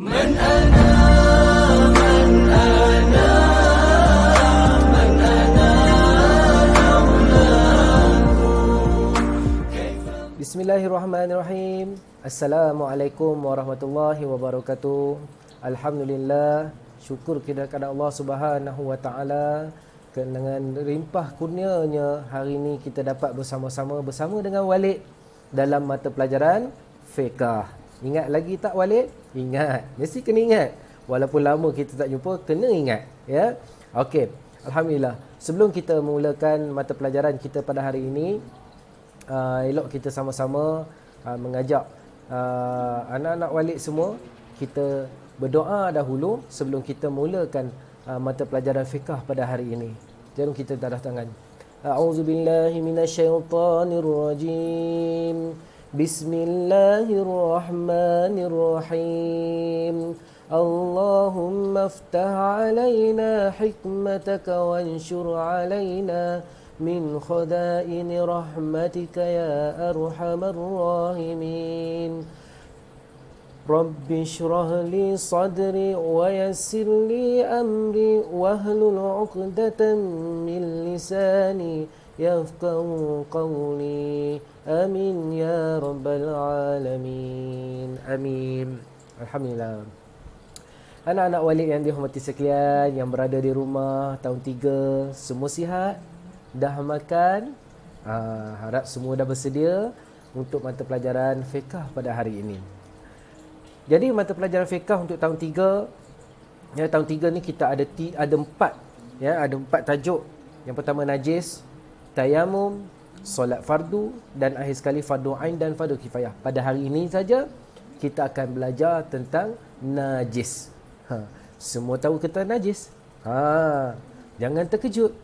Bismillahirrahmanirrahim. Assalamualaikum warahmatullahi wabarakatuh. Alhamdulillah, syukur kepada Allah Subhanahu wa taala dengan limpah kurnianya hari ini kita dapat bersama-sama bersama dengan Walid dalam mata pelajaran fiqh. Ingat lagi tak Walid? Ingat. Mesti kena ingat. Walaupun lama kita tak jumpa, kena ingat, ya. Okey. Alhamdulillah. Sebelum kita mulakan mata pelajaran kita pada hari ini, elok kita sama-sama mengajak anak-anak Walid semua kita berdoa dahulu sebelum kita mulakan mata pelajaran fiqh pada hari ini. Jom kita darah tangan. A'udzubillahi minasyaitonirrajim. Bismillahirrahmanirrahim. Allahumma aftah alaina hikmataka wanshur alaina min khadaini rahmatika ya arhamar rahimin. Rabbi shrah li sadri wa yassir li amri wahlul 'uqdatam min lisani yafqahu qawli. Amin ya rabbal alamin. Amin. Alhamdulillah. Anak-anak Walid yang dihormati sekalian, yang berada di rumah tahun 3, semua sihat? Dah makan? Harap semua dah bersedia untuk mata pelajaran fiqh pada hari ini. Jadi mata pelajaran fiqh untuk tahun 3, ya, tahun 3 ni kita ada 4, ya, ada 4 tajuk. Yang pertama najis, tayamum, solat fardu dan akhir sekali fardu ain dan fardu kifayah. Pada hari ini saja kita akan belajar tentang najis. Semua tahu kata najis? Jangan terkejut.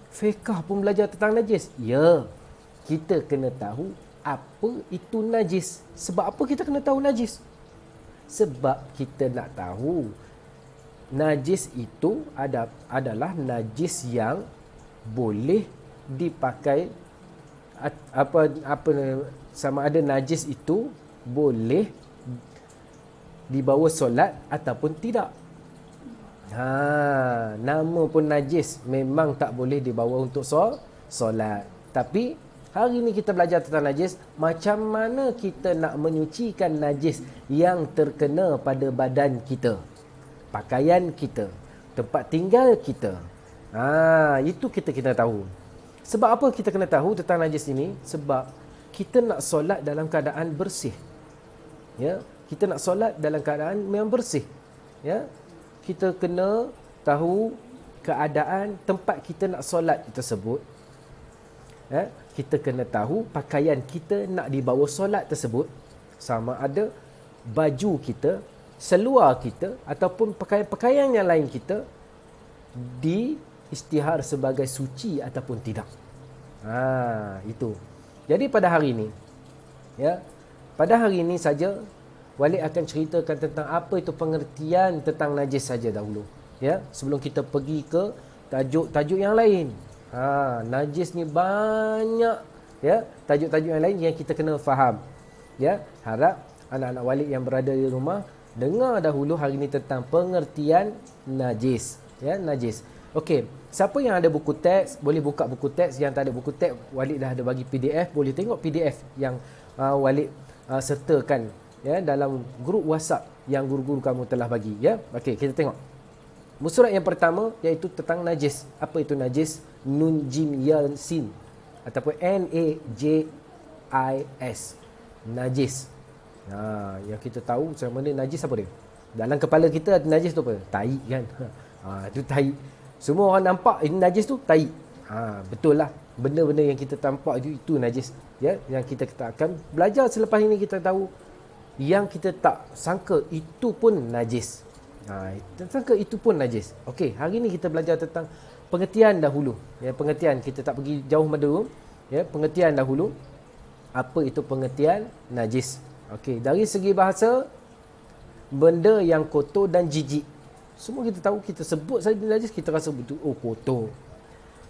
Fiqh pun belajar tentang najis? Ya. Kita kena tahu apa itu najis. Sebab apa kita kena tahu najis? Sebab kita nak tahu najis itu adalah najis yang boleh dipakai, sama ada najis itu boleh dibawa solat ataupun tidak. Nama pun najis, memang tak boleh dibawa untuk solat. Tapi hari ini kita belajar tentang najis. Macam mana kita nak menyucikan najis yang terkena pada badan kita, pakaian kita, tempat tinggal kita. Itu kita kena tahu. Sebab apa kita kena tahu tentang najis ini? Sebab kita nak solat dalam keadaan bersih, ya. Kita nak solat dalam keadaan yang bersih, ya. Kita kena tahu keadaan tempat kita nak solat tersebut, ya. Kita kena tahu pakaian kita nak dibawa solat tersebut, sama ada baju kita, seluar kita ataupun pakaian-pakaian yang lain kita diisytihar sebagai suci ataupun tidak. Itu. Jadi pada hari ini, ya, pada hari ini saja Walid akan ceritakan tentang apa itu pengertian tentang najis saja dahulu, ya, sebelum kita pergi ke tajuk-tajuk yang lain. Najis ni banyak, ya, tajuk-tajuk yang lain yang kita kena faham, ya. Harap anak-anak Walid yang berada di rumah dengar dahulu hari ini tentang pengertian najis, ya, najis. Okey, siapa yang ada buku teks boleh buka buku teks. Yang tak ada buku teks, Walid dah ada bagi PDF, boleh tengok PDF yang Walid sertakan, ya, dalam grup WhatsApp yang guru-guru kamu telah bagi, ya. Okey, kita tengok. Musurat yang pertama iaitu tentang najis. Apa itu najis? Nun jim ya sin ataupun NAJIS. Najis. Yang kita tahu macam mana najis apa dia? Dalam kepala kita najis tu apa? Tai kan. Itu tai. Semua orang nampak ini najis tu tai. Betul lah. Benda-benda yang kita tampak itu najis, ya. Yang kita akan belajar selepas ini, kita tahu yang kita tak sangka itu pun najis. Sangka itu pun najis. Okey, hari ni kita belajar tentang pengertian dahulu, ya. Pengertian, kita tak pergi jauh dulu, ya. Pengertian dahulu. Apa itu pengertian najis? Okey, dari segi bahasa, benda yang kotor dan jijik. Semua kita tahu, kita sebut saja najis, kita rasa betul, oh kotor,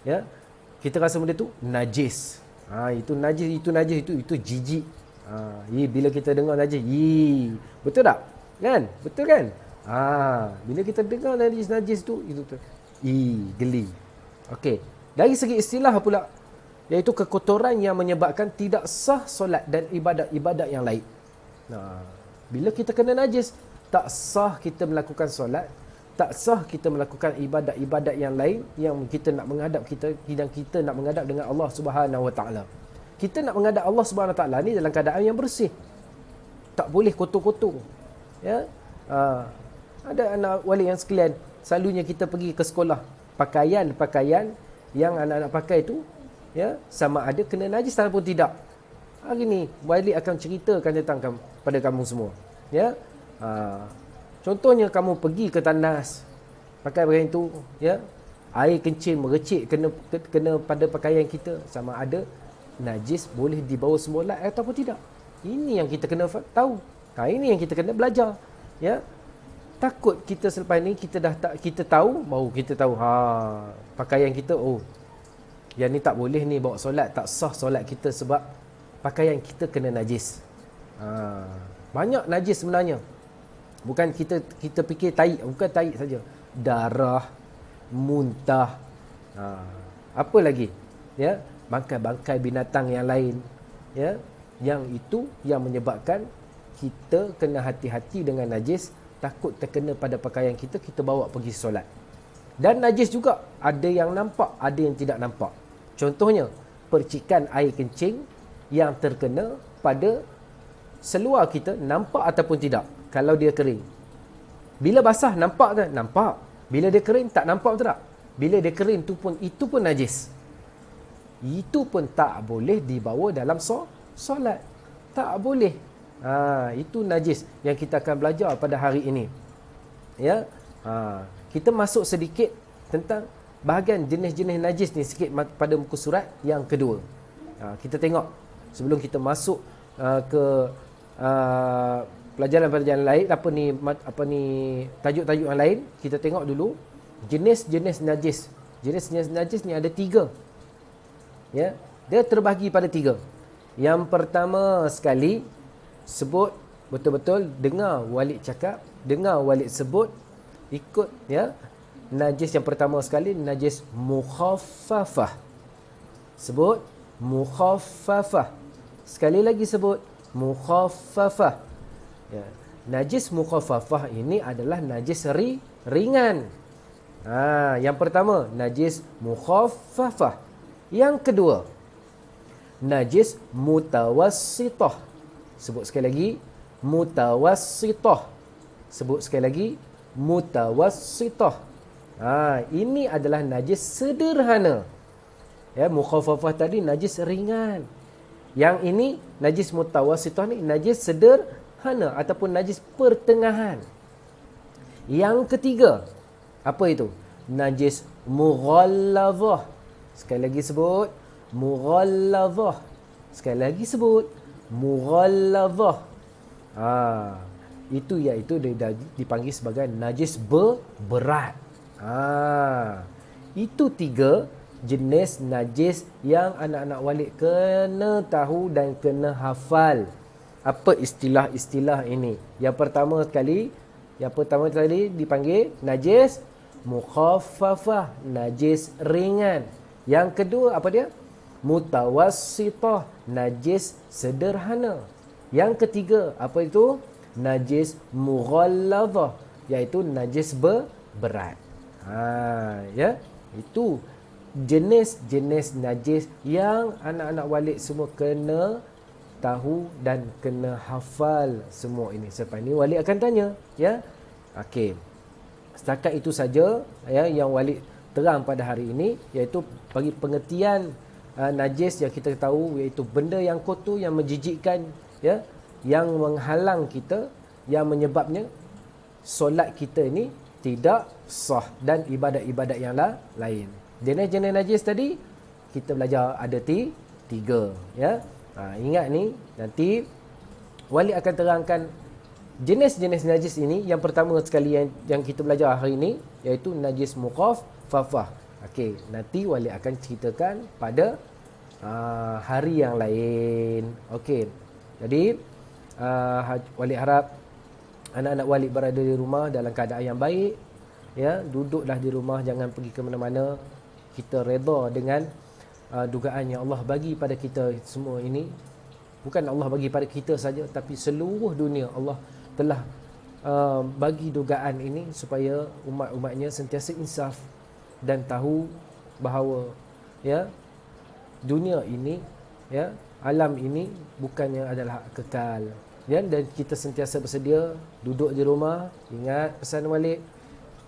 ya. Kita rasa benda tu najis. Itu najis, itu jijik. Bila kita dengar najis, betul tak? Kan? Betul kan? Bila kita dengar najis tu, itu tu. Geli. Okey. Dari segi istilah pula, iaitu kekotoran yang menyebabkan tidak sah solat dan ibadat-ibadat yang lain. Bila kita kena najis, tak sah kita melakukan solat, tak sah kita melakukan ibadat-ibadat yang lain yang kita nak menghadap kita nak menghadap dengan Allah Subhanahu Wa Taala. Kita nak menghadap Allah Subhanahu Wa Taala ni dalam keadaan yang bersih. Tak boleh kotor-kotor. Ya. Ada anak wali yang sekalian, selalunya kita pergi ke sekolah, pakaian yang anak-anak pakai tu, ya, sama ada kena najis ataupun tidak. Hari ni wali akan ceritakan tentang pada kamu semua. Ya. Contohnya kamu pergi ke tandas, pakai pakaian itu, ya, air kencing merecik kena pada pakaian kita, sama ada najis boleh dibawa sembolat ataupun tidak. Ini yang kita kena tahu. Ini yang kita kena belajar. Ya. Takut kita selepas ni kita tahu, baru kita tahu pakaian kita, yang ni tak boleh ni bawa solat, tak sah solat kita sebab pakaian kita kena najis. Banyak najis sebenarnya. Bukan kita fikir tahi, bukan tahi saja. Darah, muntah, apa lagi? Ya, bangkai-bangkai binatang yang lain. Ya, yang itu yang menyebabkan kita kena hati-hati dengan najis, takut terkena pada pakaian kita bawa pergi solat. Dan najis juga ada yang nampak, ada yang tidak nampak. Contohnya, percikan air kencing yang terkena pada seluar kita, nampak ataupun tidak. Kalau dia kering, bila basah nampak tak? Nampak. Bila dia kering tak nampak tak? Bila dia kering itu pun najis. Itu pun tak boleh dibawa dalam solat. Tak boleh. Itu najis yang kita akan belajar pada hari ini. Ya. Kita masuk sedikit tentang bahagian jenis-jenis najis ni sikit pada muka surat yang kedua. Kita tengok sebelum kita masuk ke pelajaran-pelajaran lain, apa ni tajuk-tajuk yang lain, kita tengok dulu jenis-jenis najis. Jenis-jenis najis ni ada 3. Ya, dia terbahagi pada 3. Yang pertama sekali, sebut betul-betul, dengar walid cakap, dengar walid sebut, ikut, ya. Najis yang pertama sekali, najis mukhaffafah. Sebut mukhaffafah. Sekali lagi sebut mukhaffafah. Ya. Najis mukhaffafah ini adalah najis ringan. Yang pertama, najis mukhaffafah. Yang kedua, najis mutawassitah. Sebut sekali lagi, mutawassitah. Sebut sekali lagi, mutawassitah. Ini adalah najis sederhana. Ya, mukhaffafah tadi najis ringan. Yang ini najis mutawassitah ni najis sederhana ataupun najis pertengahan. Yang ketiga, apa itu? Najis mughallazah. Sekali lagi sebut mughallazah. Sekali lagi sebut mughallazah. Itu iaitu dipanggil sebagai najis berat. Itu 3 jenis najis yang anak-anak walid kena tahu dan kena hafal. Apa istilah-istilah ini? Yang pertama sekali dipanggil najis mukhaffafah, najis ringan. Yang kedua apa dia? Mutawassitah, najis sederhana. Yang ketiga apa itu? Najis mughallazah, iaitu najis berat. Ya, itu jenis-jenis najis yang anak-anak walid semua kena tahu dan kena hafal semua ini. Selepas ini walid akan tanya, ya. Okey. Setakat itu saja, ya, yang walid terang pada hari ini, iaitu bagi pengertian najis yang kita tahu, iaitu benda yang kotor, yang menjijikkan, ya, yang menghalang kita, yang menyebabnya solat kita ini tidak sah dan ibadat-ibadat yang lain. Jenis-jenis najis tadi kita belajar ada 3, ya. Ingat ni, nanti wali akan terangkan jenis-jenis najis ini. Yang pertama sekali yang kita belajar hari ini iaitu najis mukhaffafah. Okey, nanti wali akan ceritakan pada hari yang lain. Okey. Jadi wali harap anak-anak walid berada di rumah dalam keadaan yang baik, ya, duduklah di rumah, jangan pergi ke mana-mana. Kita redha dengan dugaan yang Allah bagi pada kita semua ini. Bukan Allah bagi pada kita saja, tapi seluruh dunia Allah telah bagi dugaan ini supaya umat-umatnya sentiasa insaf dan tahu bahawa, ya, dunia ini, ya, alam ini bukannya adalah kekal, ya, dan kita sentiasa bersedia duduk di rumah. Ingat pesan Walid,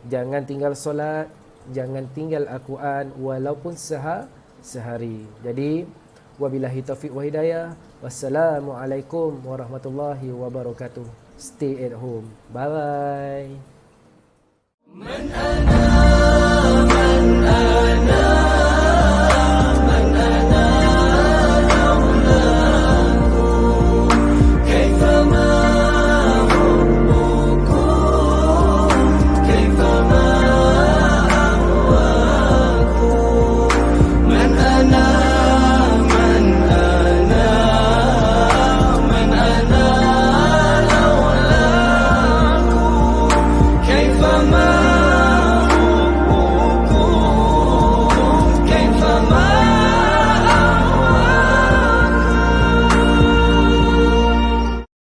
jangan tinggal solat, jangan tinggal Al-Quran walaupun sehari. Jadi wabillahi taufiq wa hidayah. Wassalamualaikum warahmatullahi wabarakatuh. Stay at home. Bye bye.